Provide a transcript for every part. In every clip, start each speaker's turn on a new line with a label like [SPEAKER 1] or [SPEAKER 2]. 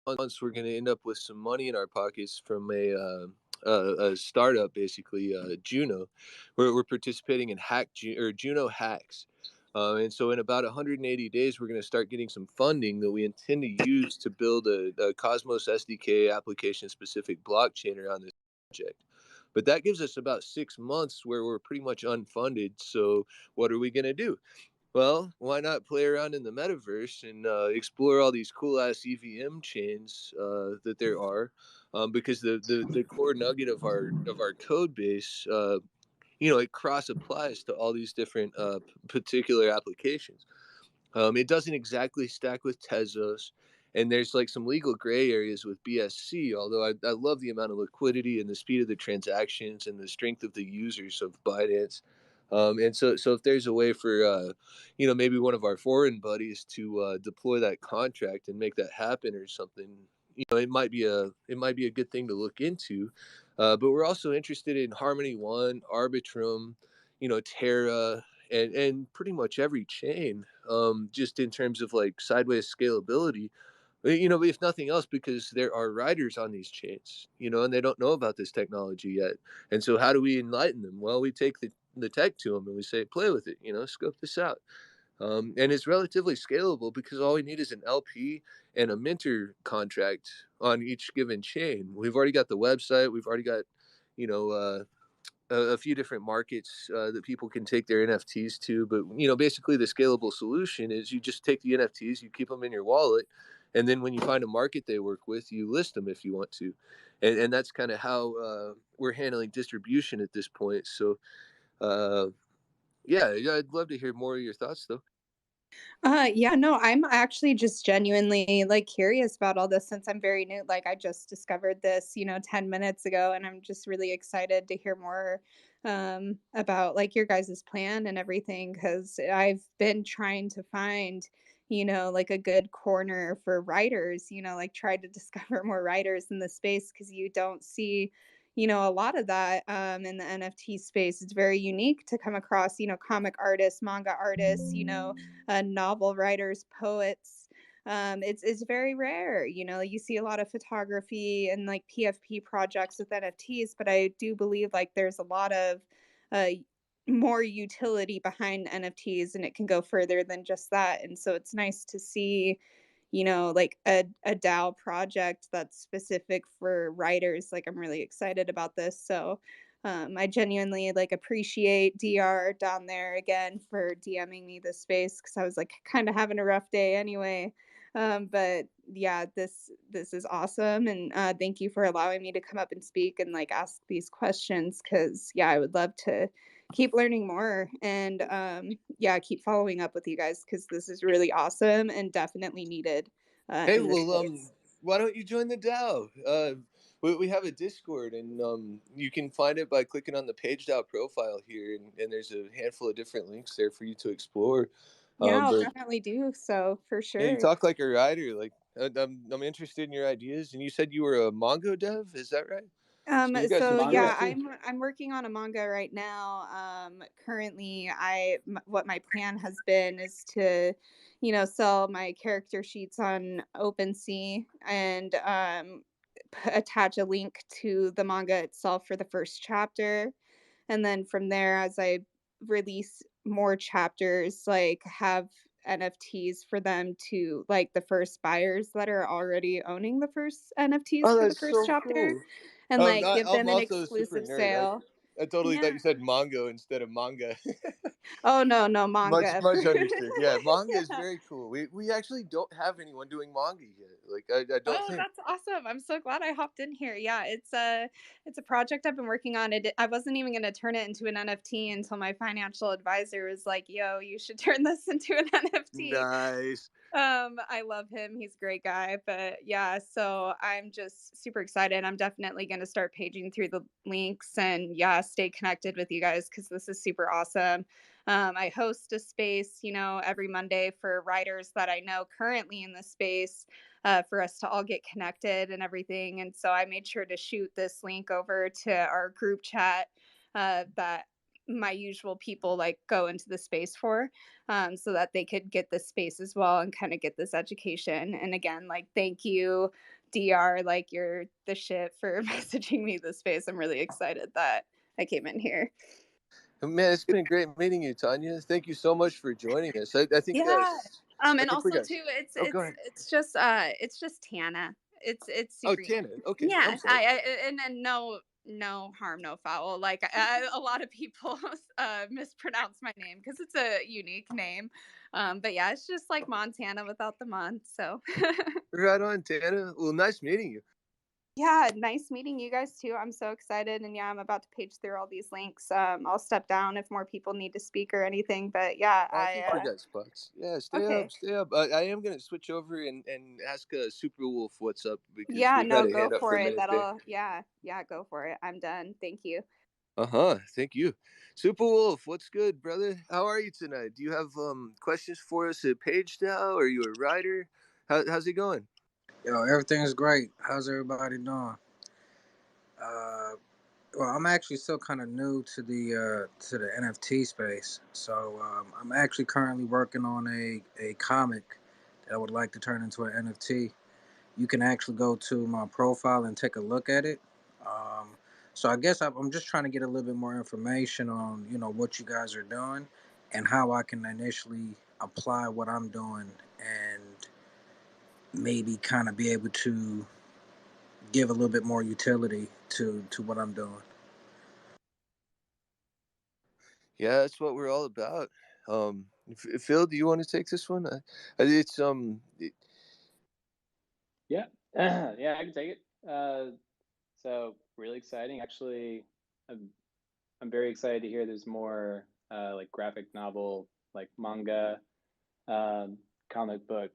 [SPEAKER 1] Months we're going to end up with some money in our pockets from a startup, basically Juno. We're participating in Juno Hacks. And so in about 180 days, we're going to start getting some funding that we intend to use to build a Cosmos SDK application specific blockchain around this project. But that gives us about 6 months where we're pretty much unfunded. So what are we going to do? Well, why not play around in the metaverse and explore all these cool ass EVM chains that there are? Because the core nugget of our code base, it cross applies to all these different particular applications. It doesn't exactly stack with Tezos, and there's like some legal gray areas with BSC. Although I love the amount of liquidity and the speed of the transactions and the strength of the users of Binance. And so if there's a way for maybe one of our foreign buddies to deploy that contract and make that happen or something, it might be a good thing to look into. But we're also interested in Harmony One, Arbitrum, Terra, and pretty much every chain, just in terms of like sideways scalability. If nothing else, because there are riders on these chains, and they don't know about this technology yet. And so how do we enlighten them? Well, we take the tech to them and we say, play with it, scope this out. And it's relatively scalable because all we need is an LP and a minter contract on each given chain. We've already got the website. We've already got, you know, uh, a few different markets that people can take their NFTs to. But basically, the scalable solution is you just take the NFTs, you keep them in your wallet, and then when you find a market they work with, you list them if you want to, and that's kind of how we're handling distribution at this point. So, uh, yeah, I'd love to hear more of your thoughts, though.
[SPEAKER 2] Yeah, no, I'm actually just genuinely like curious about all this since I'm very new. Like I just discovered this, 10 minutes ago, and I'm just really excited to hear more about like your guys' plan and everything because I've been trying to find, like a good corner for writers, like try to discover more writers in the space because you don't see a lot of that in the NFT space. It's very unique to come across, comic artists, manga artists, novel writers, poets. It's very rare. You see a lot of photography and like PFP projects with NFTs, but I do believe like there's a lot of uh, more utility behind NFTs, and it can go further than just that. And so it's nice to see, like a DAO project that's specific for writers. Like I'm really excited about this. So I genuinely like appreciate DR down there again for DMing me this space because I was like kind of having a rough day anyway. But yeah, this is awesome, and thank you for allowing me to come up and speak and like ask these questions because yeah, I would love to keep learning more and yeah, keep following up with you guys because this is really awesome and definitely needed
[SPEAKER 1] Hey,
[SPEAKER 2] in this
[SPEAKER 1] well,
[SPEAKER 2] space.
[SPEAKER 1] why don't you join the DAO? We have a Discord, and you can find it by clicking on the page DAO profile here, and there's a handful of different links there for you to explore.
[SPEAKER 2] Yeah, I'll
[SPEAKER 1] But
[SPEAKER 2] definitely do so for
[SPEAKER 1] yeah, you
[SPEAKER 2] sure.
[SPEAKER 1] talk like a writer. Like I'm interested in your ideas, and you said you were a Mongo dev. Is that right? So you got
[SPEAKER 2] So
[SPEAKER 1] some
[SPEAKER 2] yeah,
[SPEAKER 1] PFP.
[SPEAKER 2] I'm working on a manga right now. Currently, what my plan has been is to, sell my character sheets on OpenSea and attach a link to the manga itself for the first chapter, and then from there, as I release more chapters, like have NFTs for them to like the first buyers that are already owning the first NFTs
[SPEAKER 1] Oh,
[SPEAKER 2] for the
[SPEAKER 1] that's
[SPEAKER 2] first
[SPEAKER 1] so
[SPEAKER 2] chapter
[SPEAKER 1] cool.
[SPEAKER 2] and like give
[SPEAKER 1] I'm
[SPEAKER 2] them an
[SPEAKER 1] also a super
[SPEAKER 2] exclusive
[SPEAKER 1] nerd.
[SPEAKER 2] sale.
[SPEAKER 1] I totally thought
[SPEAKER 2] Yeah.
[SPEAKER 1] you said Mongo instead of manga.
[SPEAKER 2] Oh no, no
[SPEAKER 1] Much
[SPEAKER 2] manga.
[SPEAKER 1] much understood. Yeah, manga is
[SPEAKER 2] Yeah.
[SPEAKER 1] very cool. We actually don't have anyone doing manga yet. Like I don't
[SPEAKER 2] Oh,
[SPEAKER 1] think.
[SPEAKER 2] that's awesome. I'm so glad I hopped in here. Yeah, it's a project I've been working on. I wasn't even going to turn it into an NFT until my financial advisor was like, "Yo, you should turn this into an NFT."
[SPEAKER 1] Nice.
[SPEAKER 2] I love him. He's a great guy. But yeah, so I'm just super excited. I'm definitely going to start paging through the links and yeah, stay connected with you guys because this is super awesome. I host a space, every Monday for writers that I know currently in the space for us to all get connected and everything. And so I made sure to shoot this link over to our group chat that my usual people like go into the space for so that they could get this space as well and kind of get this education. And again, like, thank you, DR. Like, you're the shit for messaging me this space. I'm really excited that I came in here.
[SPEAKER 1] Man, it's been great meeting you, Tanya. Thank you so much for joining us.
[SPEAKER 2] Yeah.
[SPEAKER 1] I
[SPEAKER 2] And
[SPEAKER 1] think we
[SPEAKER 2] also
[SPEAKER 1] got.
[SPEAKER 2] too,
[SPEAKER 1] Oh, go ahead.
[SPEAKER 2] it's just Tana. It's
[SPEAKER 1] Oh,
[SPEAKER 2] super easy.
[SPEAKER 1] Tana. Okay, I'm
[SPEAKER 2] Yeah,
[SPEAKER 1] sorry.
[SPEAKER 2] and no harm, no foul. Like a lot of people mispronounce my name because it's a unique name. But yeah, it's just like Montana without the Mon. So
[SPEAKER 1] Right on, Tana. Well, nice meeting you.
[SPEAKER 2] yeah, nice meeting you guys too. I'm so excited, and yeah, I'm about to page through all these links. I'll step down if more people need to speak or anything. But yeah,
[SPEAKER 1] I think we got spots. Yeah, stay up,
[SPEAKER 2] okay.
[SPEAKER 1] stay up. I am gonna switch over and ask Super Wolf what's up because
[SPEAKER 2] Yeah,
[SPEAKER 1] we've had
[SPEAKER 2] no,
[SPEAKER 1] a
[SPEAKER 2] go
[SPEAKER 1] hand up for
[SPEAKER 2] for
[SPEAKER 1] a
[SPEAKER 2] it.
[SPEAKER 1] minute there.
[SPEAKER 2] Yeah, go for it. I'm done. Thank you.
[SPEAKER 1] Uh-huh. Thank you. Super Wolf, what's good, brother? How are you tonight? Do you have questions for us at Page now? Are you a writer? How's it going?
[SPEAKER 3] Yo, everything's great. How's everybody doing? Uh, well, I'm actually still kind of new to the NFT space, so I'm actually currently working on a comic that I would like to turn into an NFT. You can actually go to my profile and take a look at it. Um, so I guess I'm just trying to get a little bit more information on what you guys are doing and how I can initially apply what I'm doing and maybe kind of be able to give a little bit more utility to what I'm doing.
[SPEAKER 1] Yeah, that's what we're all about. Phil, do you want to take this one? It's
[SPEAKER 4] Yeah, yeah, I can take it. So really exciting. Actually, I'm I'm very excited to hear there's more like graphic novel, like manga, um, comic book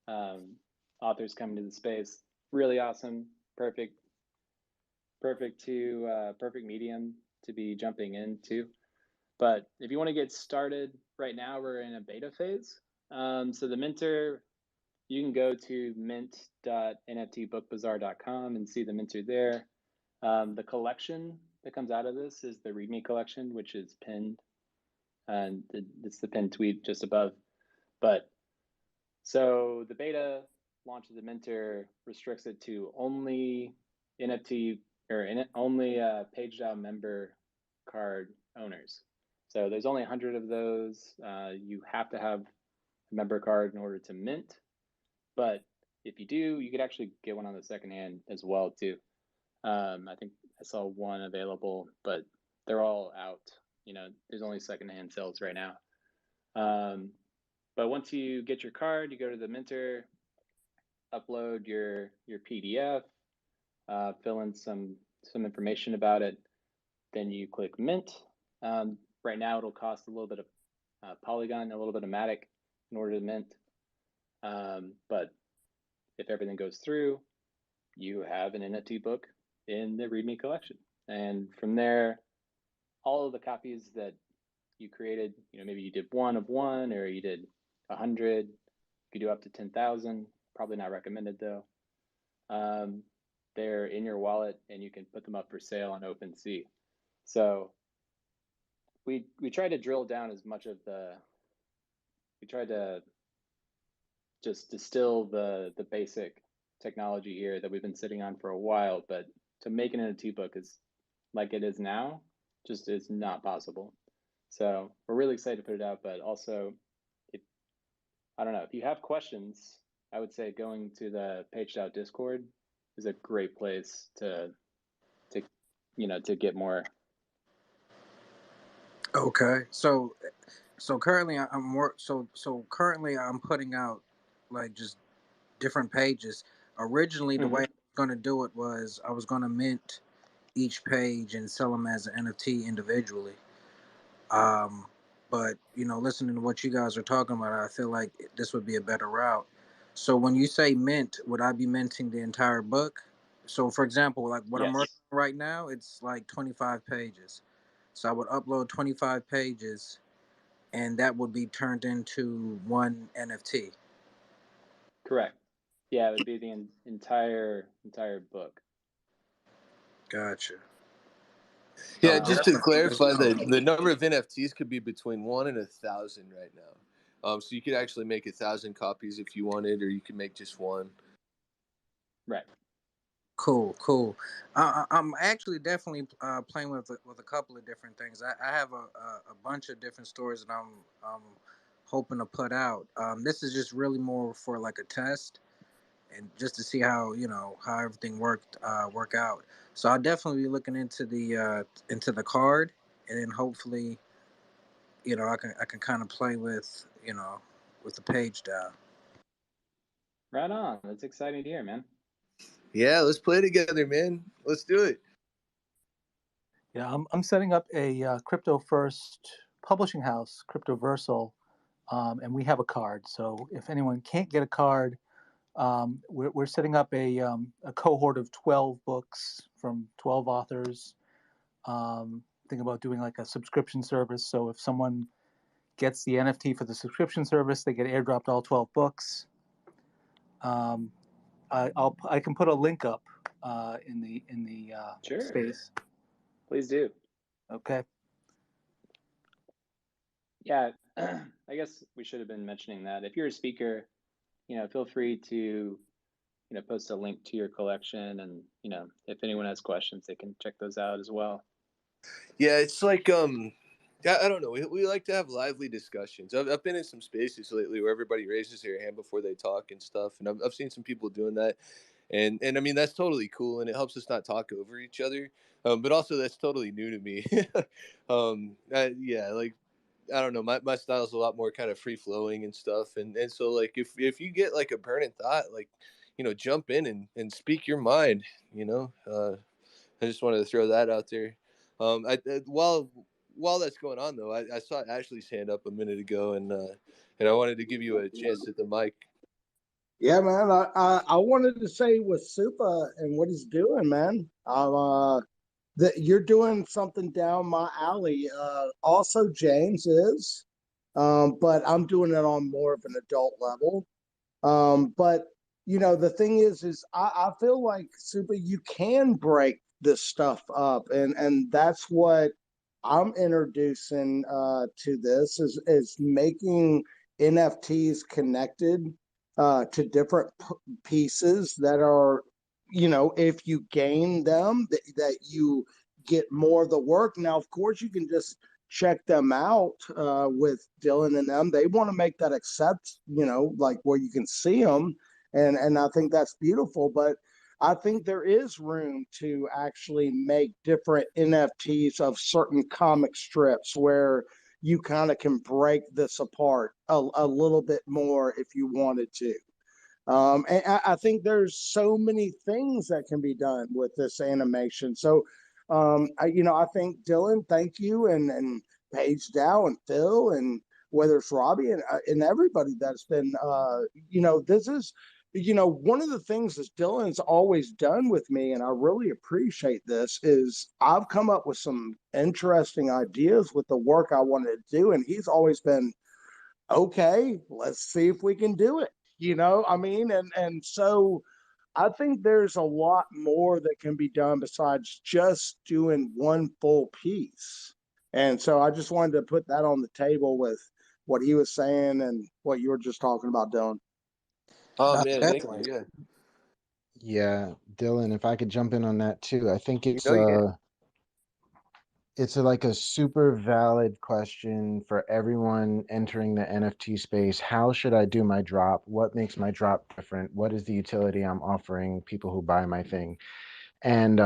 [SPEAKER 4] um, authors coming to the space. Really awesome. Perfect medium to be jumping into. But if you want to get started right now, we're in a beta phase. So the Minter, you can go to mint.nftbookbazaar.com and see the Minter there. The collection that comes out of this is the README collection, which is pinned, and it's the pinned tweet just above. But so the beta launch of the Minter restricts it to only NFT or only PageDAO member card owners. So there's only 100 of those. You have to have a member card in order to mint. But if you do, you could actually get one on the second hand as well too. I think I saw one available, but they're all out. There's only secondhand sales right now. But once you get your card, you go to the Minter, upload your PDF, fill in some information about it. Then you click Mint. Right now, it'll cost a little bit of Polygon, a little bit of Matic in order to mint. But if everything goes through, you have an NFT book in the README collection. And from there, all of the copies that you created, maybe you did one of one, or you did 100, you could do up to 10,000. Probably not recommended though. They're in your wallet, and you can put them up for sale on OpenSea. So we tried to drill down as much of we tried to just distill the basic technology here that we've been sitting on for a while, but to make an NFT book is like it is now just is not possible. So we're really excited to put it out, but also if I don't know, if you have questions, I would say going to the PageDAO Discord is a great place to get more.
[SPEAKER 3] Okay, so currently I'm so currently I'm putting out like just different pages. Originally, the way I
[SPEAKER 4] Mm-hmm.
[SPEAKER 3] was going to do it was I was going to mint each page and sell them as an NFT individually. Um, but listening to what you guys are talking about, I feel like this would be a better route. So when you say mint, would I be minting the entire book? So for example, like what I'm working
[SPEAKER 4] Yes.
[SPEAKER 3] on right now, it's like 25 pages. So I would upload 25 pages, and that would be turned into one NFT.
[SPEAKER 4] Correct. Yeah, it would be the entire book.
[SPEAKER 3] Gotcha.
[SPEAKER 1] Yeah,
[SPEAKER 3] Oh,
[SPEAKER 1] just to clarify,
[SPEAKER 3] definitely.
[SPEAKER 1] the number of NFTs could be between 1 and 1,000 right now. So you could actually make 1,000 copies if you wanted, or you could make just one.
[SPEAKER 4] Right.
[SPEAKER 3] Cool. I'm actually definitely playing with a couple of different things. I have a bunch of different stories that I'm hoping to put out. This is just really more for like a test and just to see how how everything work out. So I'll definitely be looking into the card, and then hopefully I can kind of play with the page down.
[SPEAKER 4] Right on. That's exciting to hear, man.
[SPEAKER 1] Yeah, let's play together, man. Let's do it.
[SPEAKER 5] Yeah, I'm setting up a crypto first publishing house, Cryptoversal, and we have a card. So if anyone can't get a card, we're setting up a cohort of 12 books from 12 authors. Think about doing like a subscription service. So if someone gets the NFT for the subscription service, they get airdropped all 12 books. I can put a link up in the
[SPEAKER 4] Sure.
[SPEAKER 5] space.
[SPEAKER 4] Please do.
[SPEAKER 5] Okay.
[SPEAKER 4] Yeah, I guess we should have been mentioning that. If you're a speaker, feel free to, post a link to your collection, and if anyone has questions, they can check those out as well.
[SPEAKER 1] Yeah, it's like I don't know. We like to have lively discussions. I've been in some spaces lately where everybody raises their hand before they talk and stuff, and I've seen some people doing that. And I mean, that's totally cool, and it helps us not talk over each other. But also, that's totally new to me. Yeah, like I don't know, my style is a lot more kind of free flowing and stuff, and so like if you get like a burning thought, like jump in and speak your mind. I just wanted to throw that out there. While that's going on though, I saw Ashley's hand up a minute ago, and I wanted to give you a chance at the mic.
[SPEAKER 6] Yeah, man. I wanted to say with Supa and what he's doing, man. That you're doing something down my alley. Also, James is, but I'm doing it on more of an adult level. But the thing is I feel like Supa, you can break this stuff up, and that's what I'm introducing to this is making NFTs connected to different pieces that are, if you gain them, that you get more of the work. Now, of course, you can just check them out with Dylan and them. They want to make that accept, like where you can see them, and I think that's beautiful. But I think there is room to actually make different NFTs of certain comic strips where you kind of can break this apart a little bit more if you wanted to. And I think there's so many things that can be done with this animation. So, I think Dylan, thank you, and Paige Dow and Phil, and whether it's Robbie and everybody that's been, this is, one of the things that Dylan's always done with me, and I really appreciate this, is I've come up with some interesting ideas with the work I wanted to do, and he's always been, okay, let's see if we can do it. I mean, and so I think there's a lot more that can be done besides just doing one full piece. And so I just wanted to put that on the table with what he was saying and what you were just talking about, Dylan.
[SPEAKER 1] Oh man, thank you.
[SPEAKER 3] Definitely.
[SPEAKER 1] Yeah.
[SPEAKER 7] Yeah, Dylan, if I could jump in on that too. I think
[SPEAKER 1] No, you can.
[SPEAKER 7] like a super valid question for everyone entering the NFT space. How should I do my drop? What makes my drop different? What is the utility I'm offering people who buy my thing? And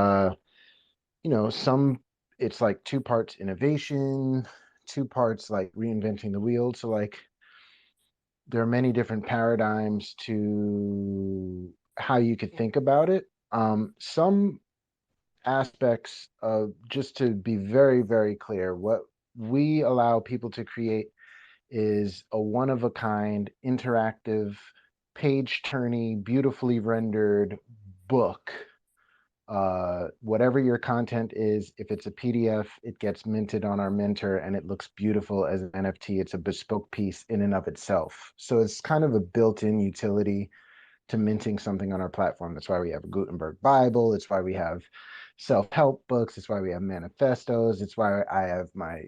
[SPEAKER 7] some it's like two parts innovation, two parts like reinventing the wheel. So like there are many different paradigms to how you could think about it. Some aspects of, just to be very, very clear, what we allow people to create is a one of a kind, interactive, page turny, beautifully rendered book. Whatever your content is, if it's a PDF, it gets minted on our minter and it looks beautiful as an NFT. It's a bespoke piece in and of itself. So it's kind of a built-in utility to minting something on our platform. That's why we have a Gutenberg Bible. It's why we have self-help books. It's why we have manifestos. It's why I have my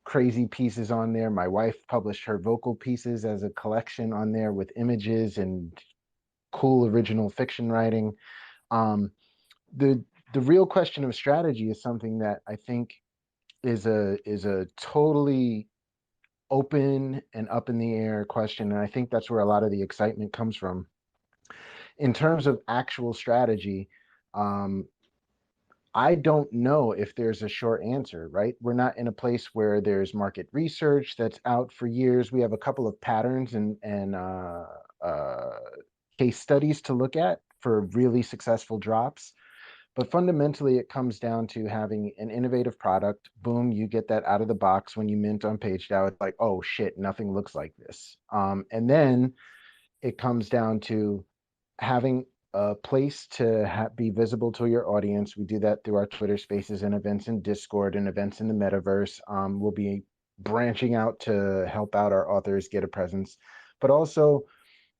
[SPEAKER 7] crazy pieces on there. My wife published her vocal pieces as a collection on there with images and cool original fiction writing. The real question of strategy is something that I think is a totally open and up in the air question, and I think that's where a lot of the excitement comes from. In terms of actual strategy, I don't know if there's a short answer, right? We're not in a place where there's market research that's out for years. We have a couple of patterns and case studies to look at for really successful drops. But fundamentally, it comes down to having an innovative product. Boom, you get that out of the box when you mint on PageDAO. It's like, oh shit, nothing looks like this. And then it comes down to having a place to be visible to your audience. We do that through our Twitter Spaces and events in Discord and events in the metaverse. We'll be branching out to help out our authors get a presence, but also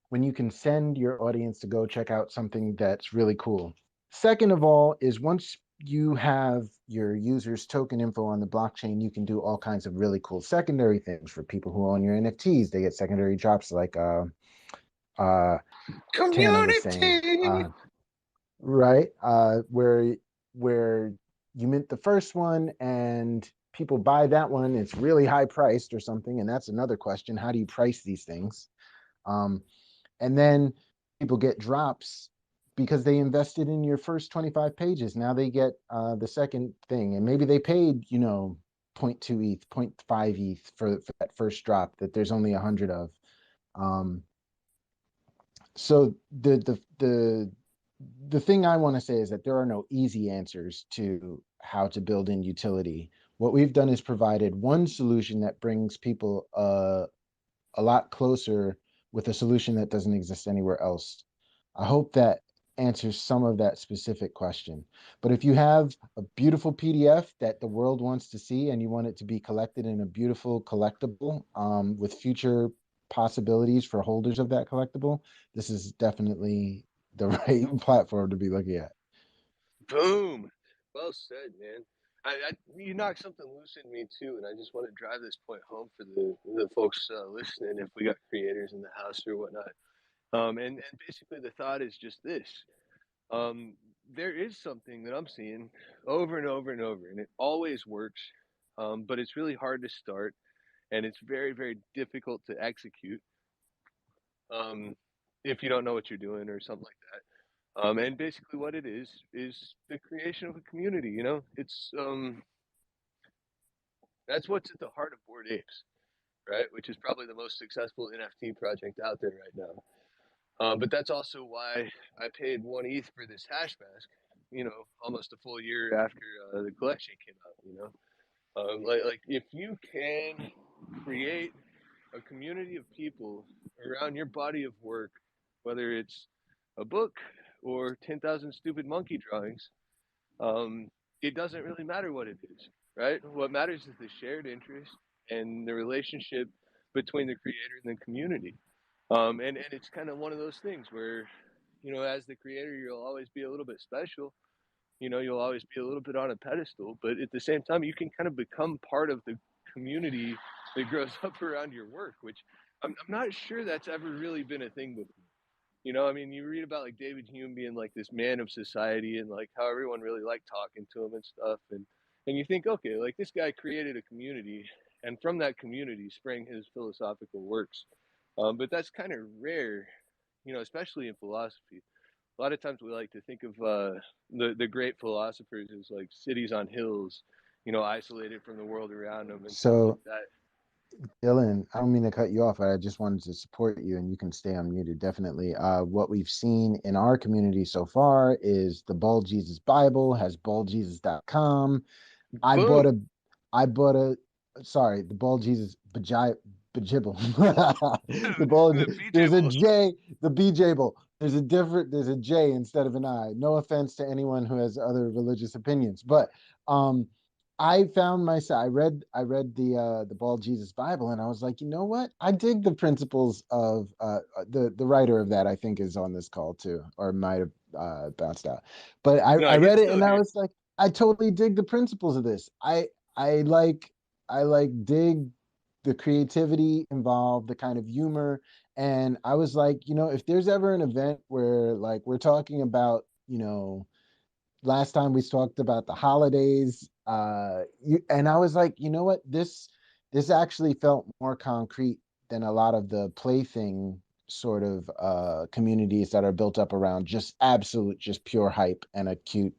[SPEAKER 7] when you can send your audience to go check out something that's really cool. Second of all is, once you have your users' token info on the blockchain, you can do all kinds of really cool secondary things for people who own your NFTs. They get secondary drops like Tana was saying,
[SPEAKER 3] Community.
[SPEAKER 7] right? Where you mint the first one and people buy that one, it's really high priced or something, and that's another question. How do you price these things? And then people get drops because they invested in your first 25 pages. Now they get the second thing, and maybe they paid, you know, 0.2 ETH, 0.5 ETH for that first drop that there's only 100 of. Um, so the thing I want to say is that there are no easy answers to how to build in utility. What we've done is provided one solution that brings people a lot closer with a solution that doesn't exist anywhere else. I hope that answers some of that specific question. But if you have a beautiful PDF that the world wants to see and you want it to be collected in a beautiful collectible with future possibilities for holders of that collectible, this is definitely the right platform to be looking at.
[SPEAKER 1] Boom. Well said, man. You knocked something loose in me too, and I just want to drive this point home for the folks listening. If we got creators in the house or whatnot, and basically the thought is just this: there is something that I'm seeing over and over and over, and it always works, but it's really hard to start, and it's very very difficult to execute um, if you don't know what you're doing or something like that. And basically, what it is the creation of a community. You know, it's that's what's at the heart of Bored Apes, right? Which is probably the most successful NFT project out there right now. But that's also why I paid 1 ETH for this hash mask. You know, almost a full year after the collection came out. You know, like if you can create a community of people around your body of work, whether it's a book or 10,000 stupid monkey drawings, um, it doesn't really matter what it is, right? What matters is the shared interest and the relationship between the creator and the community. And it's kind of one of those things where, you know, as the creator, you'll always be a little bit special. You know, you'll always be a little bit on a pedestal, but at the same time, you can kind of become part of the community that grows up around your work, which I'm not sure that's ever really been a thing before. You know, I mean, you read about like David Hume being like this man of society and like how everyone really liked talking to him and stuff. And you think, okay, like this guy created a community, and from that community sprang his philosophical works. But that's kind of rare, you know, especially in philosophy. A lot of times we like to think of the great philosophers as like cities on hills, you know, isolated from the world around them and stuff like
[SPEAKER 7] So
[SPEAKER 1] that.
[SPEAKER 7] Dylan, I don't mean to cut you off. I just wanted to support you, and you can stay unmuted, definitely. What we've seen in our community so far is the Bald Jesus Bible has baldjesus.com. I bought
[SPEAKER 1] Boom,
[SPEAKER 7] a, I bought a, sorry, the Bald Jesus Bajibble. The
[SPEAKER 1] the
[SPEAKER 7] Bald,
[SPEAKER 1] BJ
[SPEAKER 7] there's a
[SPEAKER 1] will.
[SPEAKER 7] J, the BJble. There's a J instead of an I. No offense to anyone who has other religious opinions, but um, I found myself. I read the Bald Jesus Bible, and I was like, you know what? I dig the principles of the writer of that. I think is on this call too, or might have bounced out. But
[SPEAKER 1] No,
[SPEAKER 7] I
[SPEAKER 1] he's
[SPEAKER 7] read it,
[SPEAKER 1] still
[SPEAKER 7] and I
[SPEAKER 1] here.
[SPEAKER 7] was like, I totally dig the principles of this. I like dig the creativity involved, the kind of humor, and I was like, you know, if there's ever an event where like we're talking about, you know, last time we talked about the holidays, and I was like, you know what, this actually felt more concrete than a lot of the plaything sort of communities that are built up around just absolute, just pure hype and a cute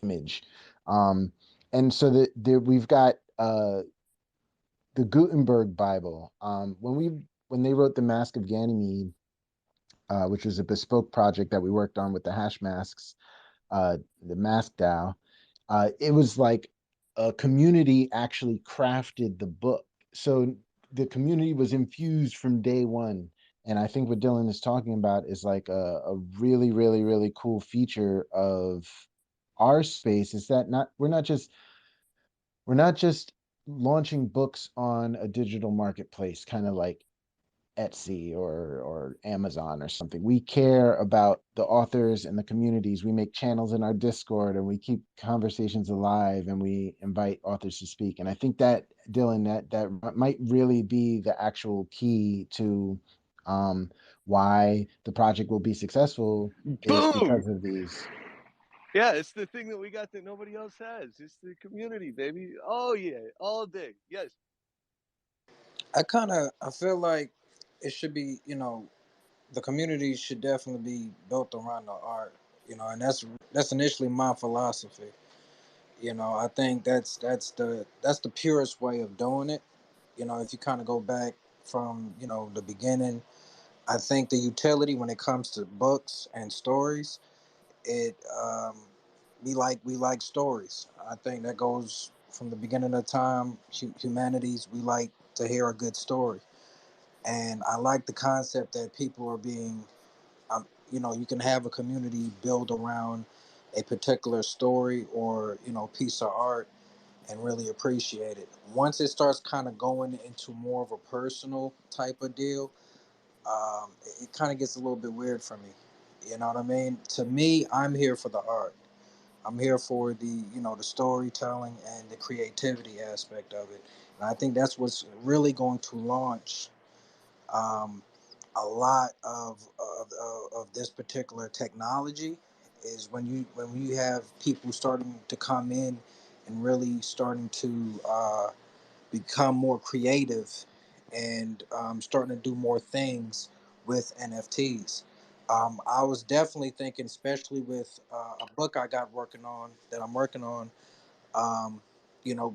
[SPEAKER 7] image. um and so we've got the Gutenberg Bible. When they wrote the Mask of Ganymede, which was a bespoke project that we worked on with the hash masks, the Mask DAO, it was like a community actually crafted the book. So the community was infused from day one. And I think what Dylan is talking about is like a really, really, really cool feature of our space is that not we're not just launching books on a digital marketplace, kind of like Etsy or Amazon or something. We care about the authors and the communities. We make channels in our Discord and we keep conversations alive and we invite authors to speak. And I think that Dylan, that might really be the actual key to why the project will be successful is
[SPEAKER 1] Boom.
[SPEAKER 7] because of these.
[SPEAKER 1] Yeah, it's the thing that we got that nobody else has. It's the community, baby. Oh yeah, all day. Yes.
[SPEAKER 3] I feel like it should be, you know, the community should definitely be built around the art, and that's initially my philosophy. I think that's the purest way of doing it. If you kind of go back from the beginning, I think the utility when it comes to books and stories, it we like stories. I think that goes from the beginning of time. Humanities, we like to hear a good story, and I like the concept that people are being you can have a community build around a particular story or piece of art and really appreciate it. Once it starts kind of going into more of a personal type of deal, it kind of gets a little bit weird for me. You know what I mean? To me, I'm here for the art. I'm here for the storytelling and the creativity aspect of it. And I think that's what's really going to launch um, a lot of this particular technology is when you have people starting to come in and really starting to become more creative and starting to do more things with NFTs. I was definitely thinking, especially with a book I got working on that I'm working on,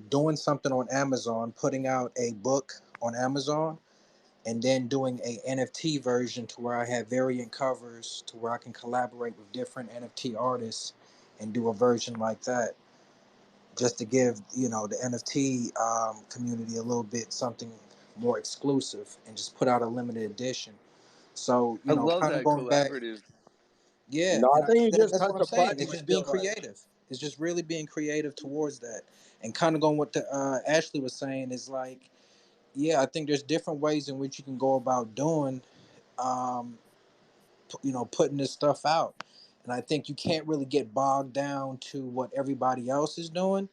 [SPEAKER 3] doing something on Amazon, putting out a book on Amazon and then doing a NFT version to where I have variant covers to where I can collaborate with different NFT artists and do a version like that, just to give the NFT community a little bit something more exclusive and just put out a limited edition. So
[SPEAKER 1] I love
[SPEAKER 3] kind of
[SPEAKER 1] that
[SPEAKER 3] going back,
[SPEAKER 1] collaborative.
[SPEAKER 3] yeah,
[SPEAKER 6] No, I
[SPEAKER 3] and
[SPEAKER 6] think you just
[SPEAKER 3] that's what
[SPEAKER 6] touched
[SPEAKER 3] I'm
[SPEAKER 6] a
[SPEAKER 3] saying.
[SPEAKER 6] button
[SPEAKER 3] It's
[SPEAKER 6] with
[SPEAKER 3] just being
[SPEAKER 6] your like.
[SPEAKER 3] creative. It's just really being creative towards that, and kind of going what the, Ashley was saying is like, yeah, I think there's different ways in which you can go about doing. Um, putting this stuff out, and I think you can't really get bogged down to what everybody else is doing,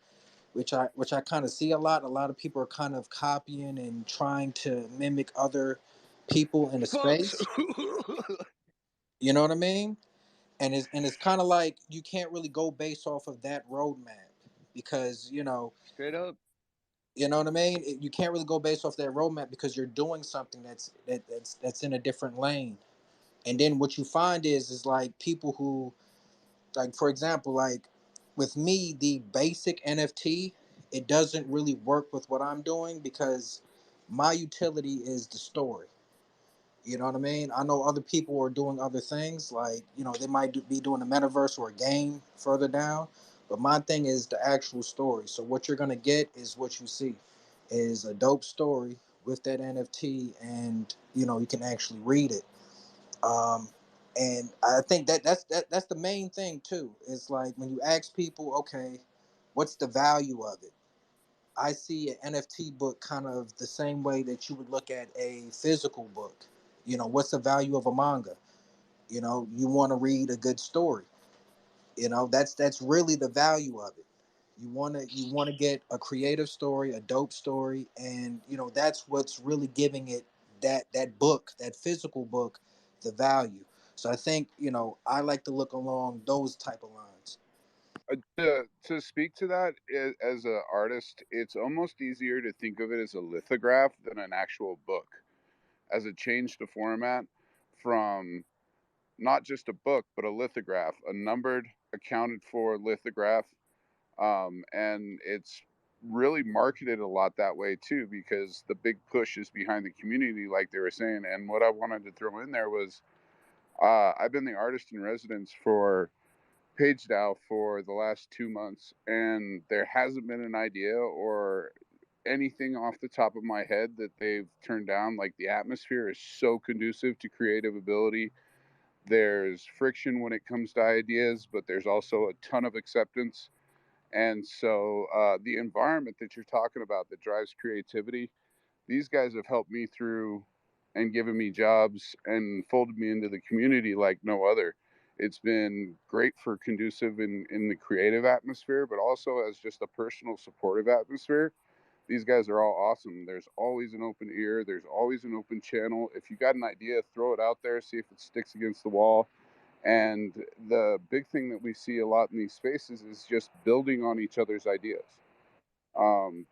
[SPEAKER 3] which I kind of see a lot of people are kind of copying and trying to mimic other people in the
[SPEAKER 1] Folks.
[SPEAKER 3] space. You know what I mean? And it's kind of like you can't really go based off of that roadmap because
[SPEAKER 1] Straight up.
[SPEAKER 3] you know what I mean. You can't really go based off that roadmap because you're doing something that's in a different lane. And then what you find is like people who, like, for example, like with me, the basic NFT, it doesn't really work with what I'm doing because my utility is the story. You know what I mean? I know other people are doing other things, like they might be doing a metaverse or a game further down, but my thing is the actual story. So what you're gonna get is what you see, is a dope story with that NFT, and you can actually read it. um, and I think that's the main thing too. It's like when you ask people, okay, what's the value of it? I see an NFT book kind of the same way that you would look at a physical book. What's the value of a manga? You want to read a good story. That's really the value of it. You want to get a creative story, a dope story, and that's what's really giving it that book, that physical book, the value. So I think I like to look along those type of lines.
[SPEAKER 8] To speak to that, as an artist, it's almost easier to think of it as a lithograph than an actual book, as a change to format from not just a book, but a lithograph, a numbered, accounted for lithograph. And it's really marketed a lot that way too, because the big push is behind the community, like they were saying. And what I wanted to throw in there was I've been the artist in residence for Page Dow for the last 2 months, and there hasn't been an idea or anything off the top of my head that they've turned down. Like, the atmosphere is so conducive to creative ability. There's friction when it comes to ideas, but there's also a ton of acceptance. And so the environment that you're talking about that drives creativity, these guys have helped me through and given me jobs and folded me into the community like no other. It's been great for conducive in the creative atmosphere, but also as just a personal supportive atmosphere. These guys are all awesome. There's always an open ear. There's always an open channel. If you got an idea, throw it out there, see if it sticks against the wall. And the big thing that we see a lot in these spaces is just building on each other's ideas.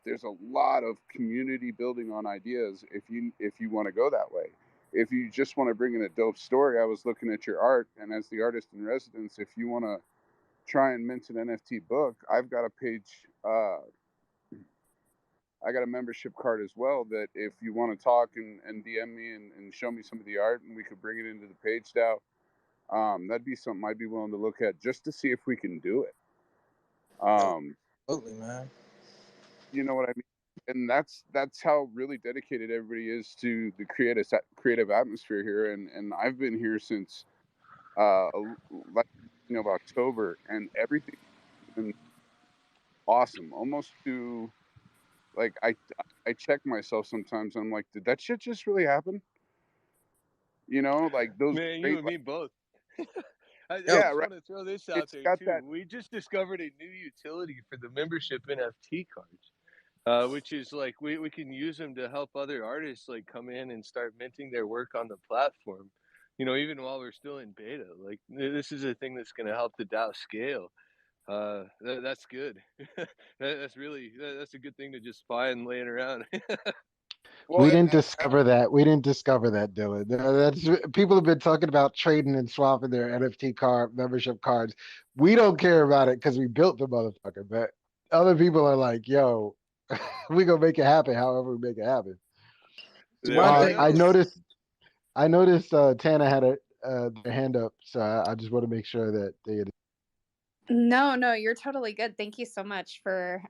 [SPEAKER 8] There's a lot of community building on ideas if you want to go that way. if you just want to bring in a dope story, I was looking at your art, and as the artist in residence, if you want to try and mint an NFT book, I've got a page. I got a membership card as well that if you want to talk and DM me and show me some of the art and we could bring it into the page now, that'd be something I'd be willing to look at just to see if we can do it.
[SPEAKER 3] Absolutely, man.
[SPEAKER 8] You know what I mean? And that's how really dedicated everybody is to the creative atmosphere here. And I've been here since like of October, and everything's been awesome. Almost to like I check myself sometimes. I'm like, did that shit just really happen? Like those
[SPEAKER 1] Man, you
[SPEAKER 8] great,
[SPEAKER 1] and me both. I
[SPEAKER 3] Yo,
[SPEAKER 8] yeah,
[SPEAKER 1] just
[SPEAKER 8] right.
[SPEAKER 1] want to throw this out
[SPEAKER 8] It's
[SPEAKER 1] there
[SPEAKER 8] got
[SPEAKER 1] too.
[SPEAKER 8] that.
[SPEAKER 1] We just discovered a new utility for the membership NFT cards, which is like we can use them to help other artists like come in and start minting their work on the platform. Even while we're still in beta, like this is a thing that's going to help the DAO scale. That's good. That's a good thing to just find laying around.
[SPEAKER 8] Well,
[SPEAKER 7] We didn't discover that. We didn't discover that, Dylan. That's people have been talking about trading and swapping their NFT card membership cards. We don't care about it because we built the motherfucker. But other people are like, "Yo, we gonna make it happen. However, we make it happen."
[SPEAKER 1] There
[SPEAKER 3] my
[SPEAKER 1] we
[SPEAKER 3] thing
[SPEAKER 7] I
[SPEAKER 1] go.
[SPEAKER 3] is,
[SPEAKER 7] noticed. I noticed Tana had their hand up, so I just want to make sure that they.
[SPEAKER 2] No, you're totally good. Thank you so much for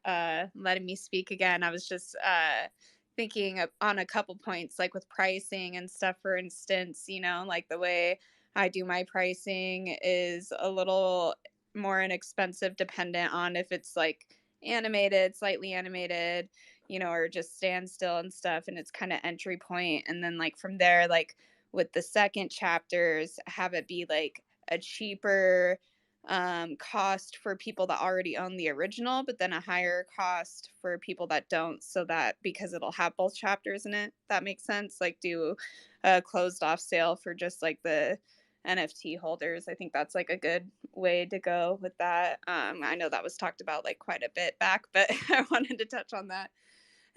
[SPEAKER 2] letting me speak again. I was just thinking on a couple points, like with pricing and stuff, for instance, like the way I do my pricing is a little more inexpensive dependent on if it's like animated, slightly animated, or just standstill and stuff. And it's kind of entry point. And then like from there, like with the second chapters, have it be like a cheaper cost for people that already own the original, but then a higher cost for people that don't, so that because it'll have both chapters in it, that makes sense. Like do a closed off sale for just like the NFT holders. I think that's like a good way to go with that. I know that was talked about like quite a bit back, but I wanted to touch on that.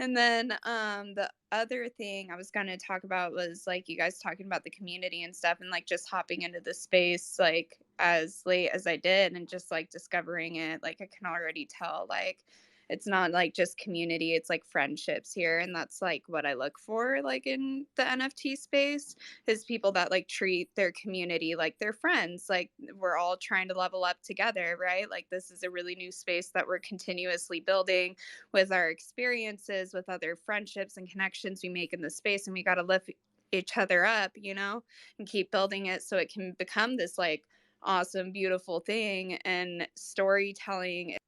[SPEAKER 2] And then the other thing I was going to talk about was like you guys talking about the community and stuff, and like just hopping into the space like as late as I did and just like discovering it. Like I can already tell like it's not like just community, it's like friendships here. And that's like what I look for like in the NFT space is people that like treat their community like their friends. Like we're all trying to level up together, right? Like this is a really new space that we're continuously building with our experiences, with other friendships and connections we make in the space. And we got to lift each other up, and keep building it so it can become this like awesome, beautiful thing. And storytelling.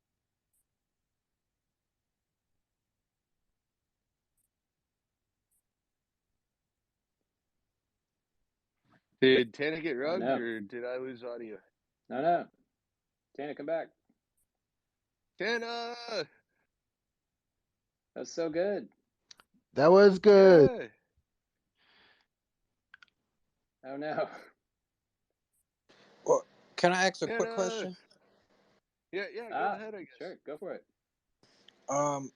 [SPEAKER 1] Did Tana get
[SPEAKER 4] Oh
[SPEAKER 1] rugged
[SPEAKER 4] no,
[SPEAKER 1] or did I lose audio?
[SPEAKER 4] no. Tana, come back.
[SPEAKER 1] Tana!
[SPEAKER 4] That's so good.
[SPEAKER 7] That was good.
[SPEAKER 1] Yeah.
[SPEAKER 4] Oh no.
[SPEAKER 3] well, can I ask a quick
[SPEAKER 1] Tana!
[SPEAKER 3] question?
[SPEAKER 1] Yeah, go ahead, I guess.
[SPEAKER 4] Sure, go for it.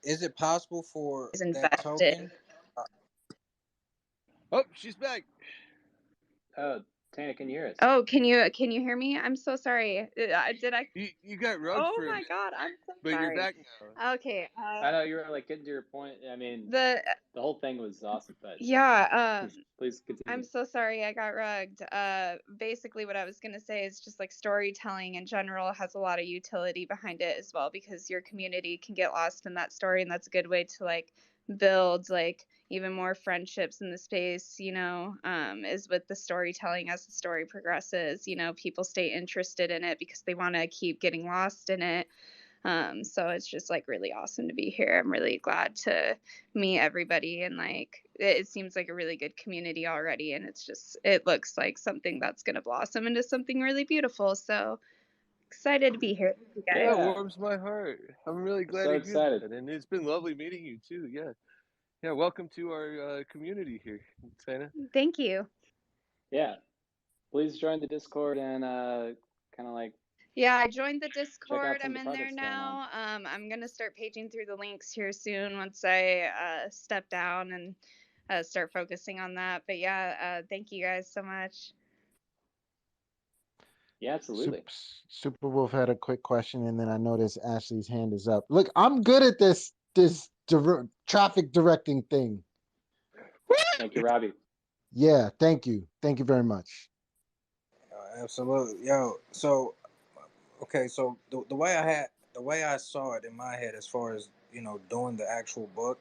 [SPEAKER 3] Is it possible for
[SPEAKER 2] Is
[SPEAKER 3] that
[SPEAKER 2] invested.
[SPEAKER 3] token?
[SPEAKER 1] Oh, she's back.
[SPEAKER 4] Oh, Tana, can you hear us?
[SPEAKER 2] Oh, can you hear me? I'm so sorry. Did I?
[SPEAKER 1] You got rugged
[SPEAKER 2] Oh
[SPEAKER 1] for a
[SPEAKER 2] my
[SPEAKER 1] minute,
[SPEAKER 2] God, I'm so
[SPEAKER 1] but you're
[SPEAKER 2] sorry.
[SPEAKER 1] back now.
[SPEAKER 2] Okay.
[SPEAKER 4] I know you were like getting to your point. I mean,
[SPEAKER 2] The
[SPEAKER 4] the whole thing was awesome, but
[SPEAKER 2] yeah.
[SPEAKER 4] please continue.
[SPEAKER 2] I'm so sorry I got rugged. Basically what I was going to say is just like storytelling in general has a lot of utility behind it as well, because your community can get lost in that story, and that's a good way to like build like even more friendships in the space, is with the storytelling. As the story progresses, people stay interested in it because they want to keep getting lost in it. So it's just like really awesome to be here. I'm really glad to meet everybody, and like it seems like a really good community already, and it looks like something that's going to blossom into something really beautiful. So excited to be here with you guys.
[SPEAKER 1] Yeah, it
[SPEAKER 4] Yeah,
[SPEAKER 1] warms my heart. I'm really glad
[SPEAKER 4] so
[SPEAKER 1] to hear
[SPEAKER 4] excited.
[SPEAKER 1] that, and it's been lovely meeting you too. Yeah. Welcome to our community here, Tana.
[SPEAKER 2] Thank you.
[SPEAKER 4] Yeah, please join the Discord and kind of like
[SPEAKER 2] Yeah, I joined the
[SPEAKER 4] check out
[SPEAKER 2] Discord.
[SPEAKER 4] some
[SPEAKER 2] I'm
[SPEAKER 4] of the
[SPEAKER 2] in there
[SPEAKER 4] projects going on.
[SPEAKER 2] now. I'm gonna start paging through the links here soon once I step down and start focusing on that. But yeah, thank you guys so much.
[SPEAKER 4] Yeah, absolutely.
[SPEAKER 7] Super Wolf had a quick question, and then I noticed Ashley's hand is up. Look, I'm good at this traffic directing thing.
[SPEAKER 4] Thank you, Robbie.
[SPEAKER 7] Yeah, thank you very much.
[SPEAKER 3] Absolutely, yo. So, okay, so the way I saw it in my head, as far as doing the actual book,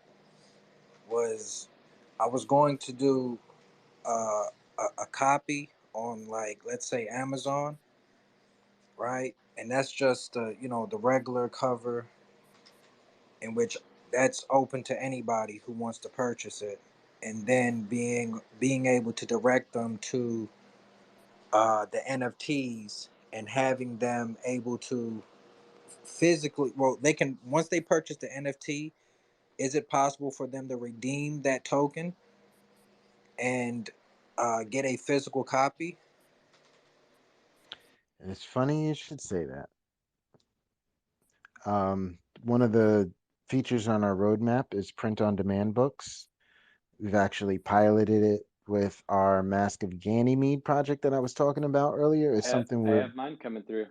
[SPEAKER 3] was I was going to do a copy on, like, let's say Amazon, right? And that's just the regular cover, in which that's open to anybody who wants to purchase it, and then being able to direct them to the NFTs, and having them able to physically, well, they can, once they purchase the NFT, is it possible for them to redeem that token and get a physical copy?
[SPEAKER 7] It's funny you should say that. One of the features on our roadmap is print on demand books. We've actually piloted it with our Mask of Ganymede project that I was talking about earlier. It's something
[SPEAKER 4] I
[SPEAKER 7] we're
[SPEAKER 4] have mine coming through.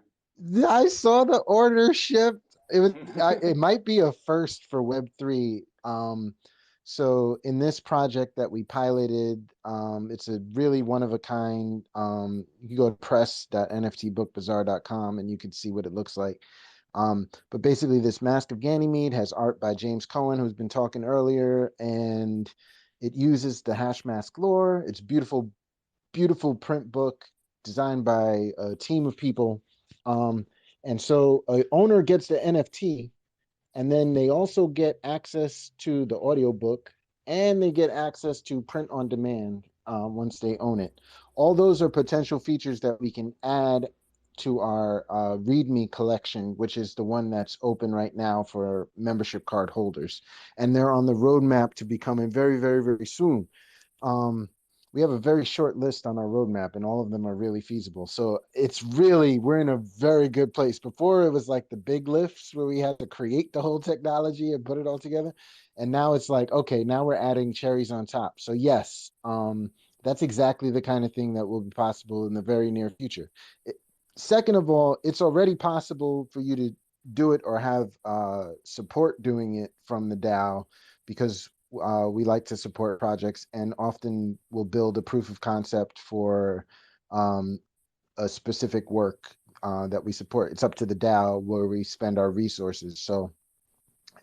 [SPEAKER 7] I saw the order shipped. It might be a first for Web3. So in this project that we piloted, it's a really one of a kind. You can go to press.nftbookbazaar.com and you can see what it looks like. But basically, this Mask of Ganymede has art by James Cohen, who's been talking earlier, and it uses the hash mask lore. It's beautiful, beautiful print book designed by a team of people. Um, and so a owner gets the NFT, and then they also get access to the audiobook, and they get access to print on demand once they own it. All those are potential features that we can add to our README collection, which is the one that's open right now for membership card holders. And they're on the roadmap to becoming very, very, very soon. Um, we have a very short list on our roadmap, and all of them are really feasible. So we're in a very good place. Before, it was like the big lifts where we had to create the whole technology and put it all together. And now it's like, okay, now we're adding cherries on top. So yes, that's exactly the kind of thing that will be possible in the very near future. Second of all, it's already possible for you to do it or have support doing it from the DAO, because we like to support projects and often will build a proof of concept for um, a specific work that we support. It's up to the DAO where we spend our resources. So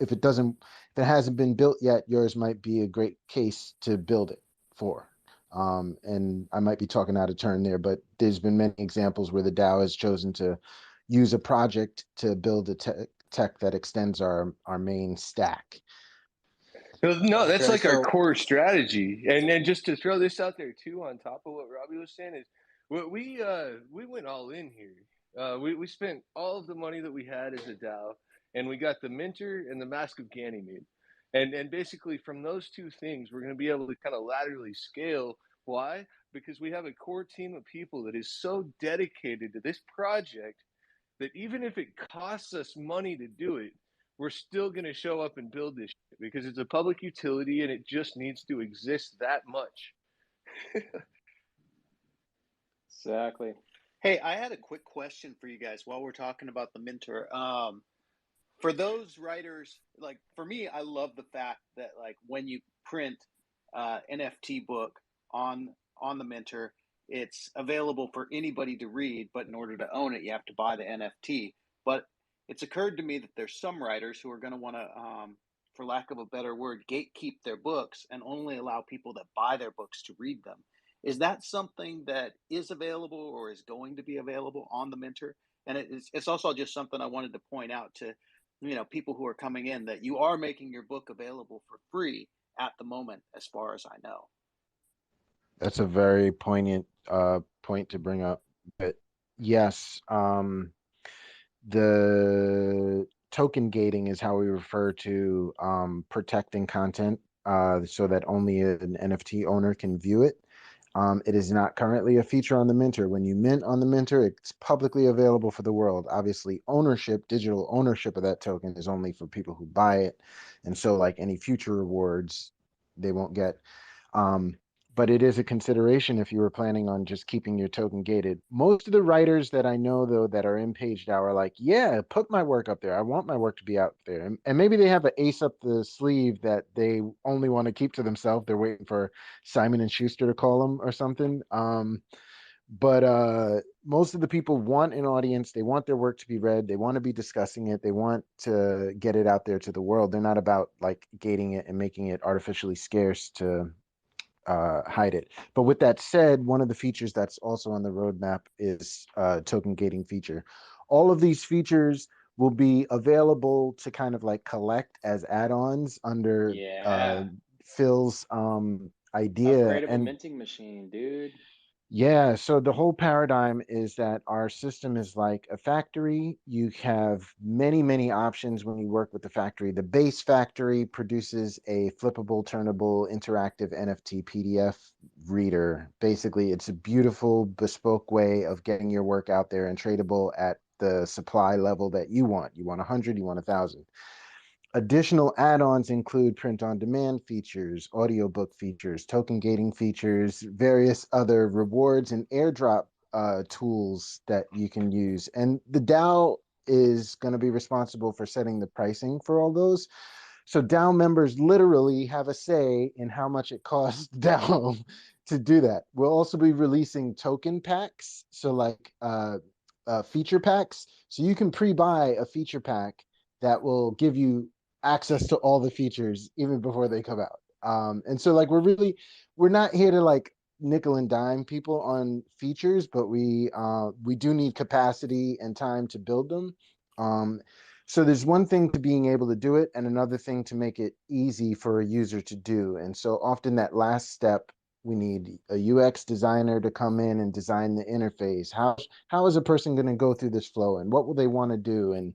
[SPEAKER 7] if it hasn't been built yet, yours might be a great case to build it for. And I might be talking out of turn there, but there's been many examples where the DAO has chosen to use a project to build a tech that extends our main stack.
[SPEAKER 1] No, that's
[SPEAKER 3] Okay,
[SPEAKER 1] like our
[SPEAKER 3] so
[SPEAKER 1] core strategy. And then just to throw this out there too, on top of what Robbie was saying, is we went all in here. We spent all of the money that we had as a DAO, and we got the Minter and the Mask of Ganymede. And basically from those two things, we're going to be able to kind of laterally scale. Why? Because we have a core team of people that is so dedicated to this project that even if it costs us money to do it, we're still going to show up and build this shit because it's a public utility and it just needs to exist that much.
[SPEAKER 4] Exactly.
[SPEAKER 9] Hey, I had a quick question for you guys while we're talking about the mentor. For those writers, like for me, I love the fact that, like, when you print NFT book on the mentor, it's available for anybody to read, but in order to own it, you have to buy the NFT. But it's occurred to me that there's some writers who are going to want to, for lack of a better word, gatekeep their books and only allow people that buy their books to read them. Is that something that is available or is going to be available on the mentor? And it's also just something I wanted to point out to people who are coming in, that you are making your book available for free at the moment, as far as I know.
[SPEAKER 7] That's a very poignant point to bring up. But yes, the token gating is how we refer to protecting content so that only an NFT owner can view it. It is not currently a feature on the Minter. When you mint on the Minter, it's publicly available for the world. Obviously, digital ownership of that token is only for people who buy it. And so, like any future rewards, they won't get. But it is a consideration if you were planning on just keeping your token gated. Most of the writers that I know, though, that are in PageDAO are like, yeah, put my work up there. I want my work to be out there. And maybe they have an ace up the sleeve that they only want to keep to themselves. They're waiting for Simon and Schuster to call them or something. But most of the people want an audience. They want their work to be read. They want to be discussing it. They want to get it out there to the world. They're not about like gating it and making it artificially scarce to hide it. But with that said, one of the features that's also on the roadmap is token gating feature. All of these features will be available to kind of like collect as add-ons under
[SPEAKER 4] Yeah.
[SPEAKER 7] Phil's idea.
[SPEAKER 4] Upgradable
[SPEAKER 7] And
[SPEAKER 4] minting machine, dude.
[SPEAKER 7] yeah, so the whole paradigm is that our system is like a factory. You have many, many options when you work with the factory. The base factory produces a flippable, turnable, interactive NFT PDF reader. Basically, it's a beautiful, bespoke way of getting your work out there and tradable at the supply level that you want. You want 100, you want 1,000. Additional add-ons include print-on-demand features, audiobook features, token gating features, various other rewards and airdrop tools that you can use. And the DAO is going to be responsible for setting the pricing for all those. So DAO members literally have a say in how much it costs DAO to do that. We'll also be releasing token packs, so like feature packs. So you can pre-buy a feature pack that will give you access to all the features even before they come out. And so like we're not here to like nickel and dime people on features, but we do need capacity and time to build them. So there's one thing to being able to do it and another thing to make it easy for a user to do. And so often that last step, we need a UX designer to come in and design the interface. How is a person going to go through this flow and what will they want to do? And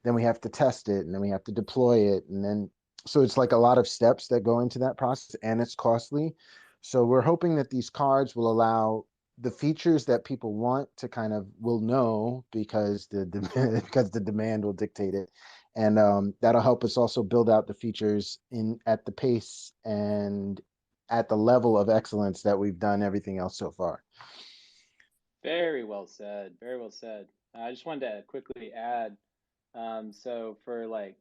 [SPEAKER 7] then we have to test it and then we have to deploy it. And then, so it's like a lot of steps that go into that process and it's costly. So we're hoping that these cards will allow the features that people want to kind of will know because because the demand will dictate it. And that'll help us also build out the features in at the pace and at the level of excellence that we've done everything else so far.
[SPEAKER 4] Very well said. Very well said. I just wanted to quickly add, so for like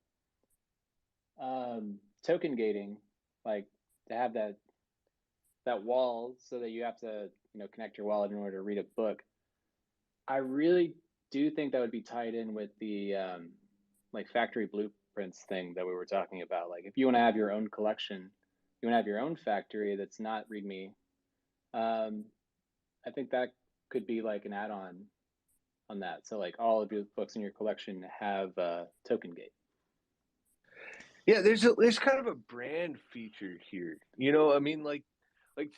[SPEAKER 4] token gating, like to have that wall so that you have to, connect your wallet in order to read a book. I really do think that would be tied in with the like factory blueprints thing that we were talking about. Like if you want to have your own collection, you want to have your own factory that's not README. I think that could be like an add-on on that. So like all of your books in your collection have token gate.
[SPEAKER 1] Yeah, there's kind of a brand feature here. I mean, like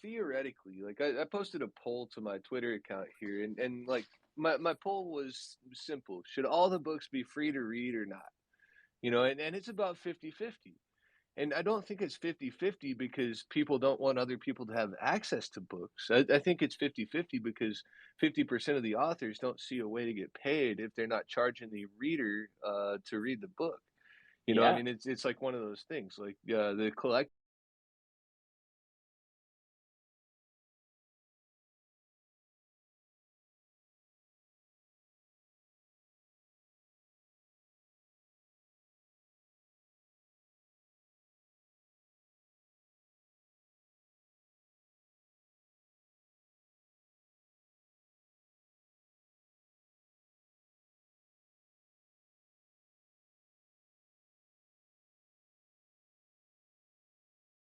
[SPEAKER 1] theoretically, like I posted a poll to my Twitter account here, and like my poll was simple: should all the books be free to read or not? And it's about 50-50. And I don't think it's 50-50 because people don't want other people to have access to books. I think it's 50-50 because 50% of the authors don't see a way to get paid if they're not charging the reader to read the book. I
[SPEAKER 4] Yeah.
[SPEAKER 1] mean, it's like one of those things. Like the collect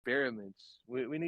[SPEAKER 1] experiments. We need